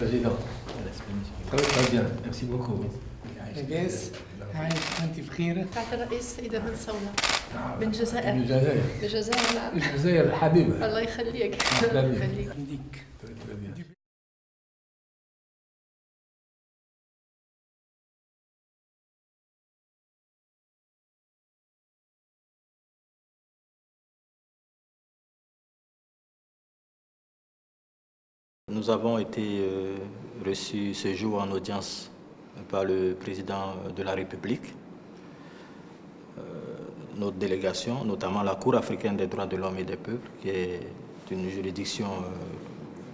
Président. Très très bien, merci beaucoup. لاباس عايش وانت بخير. سعادة الرئيس سيدة منصورة من من الجزائر. الجزائر. من الجزائر نعم. الجزائر الحبيبة. الله يخليك. أهلا الله بك. يخليك. يديك. Très bien. Nous avons été reçus ce jour en audience par le président de la République. Notre délégation, notamment la Cour africaine des droits de l'homme et des peuples, qui est une juridiction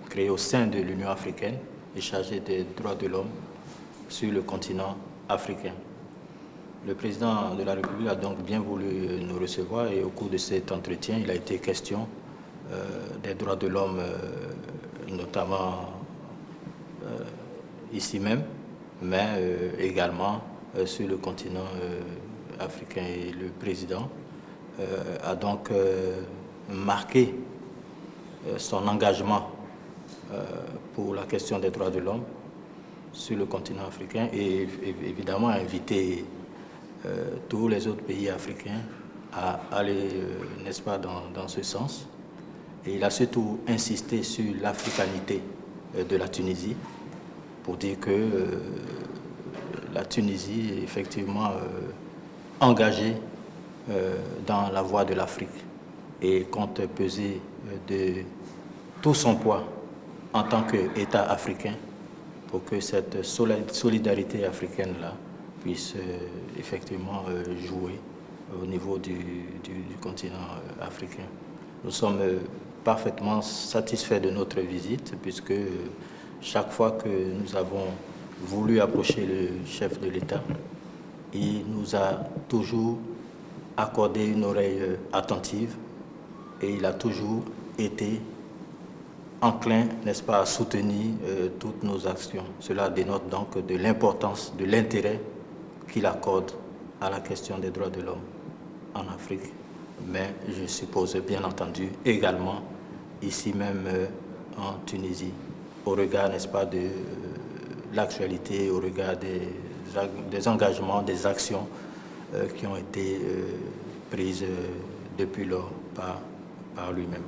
créée au sein de l'Union africaine et chargée des droits de l'homme sur le continent africain. Le président de la République a donc bien voulu nous recevoir et au cours de cet entretien, il a été question des droits de l'homme, notamment ici même, mais également sur le continent africain. Et le président a donc marqué son engagement pour la question des droits de l'homme sur le continent africain et évidemment invité tous les autres pays africains à aller, n'est-ce pas, dans ce sens. Et il a surtout insisté sur l'africanité de la Tunisie pour dire que la Tunisie est effectivement engagée dans la voie de l'Afrique et compte peser de tout son poids en tant qu'État africain pour que cette solidarité africaine-là puisse effectivement jouer au niveau du continent africain. Nous sommes parfaitement satisfaits de notre visite puisque chaque fois que nous avons voulu approcher le chef de l'État, il nous a toujours accordé une oreille attentive et il a toujours été enclin, n'est-ce pas, à soutenir toutes nos actions. Cela dénote donc de l'importance, de l'intérêt qu'il accorde à la question des droits de l'homme en Afrique, mais je suppose bien entendu également ici même en Tunisie, au regard, n'est-ce pas, de l'actualité, au regard des engagements, des actions qui ont été prises depuis lors par lui-même.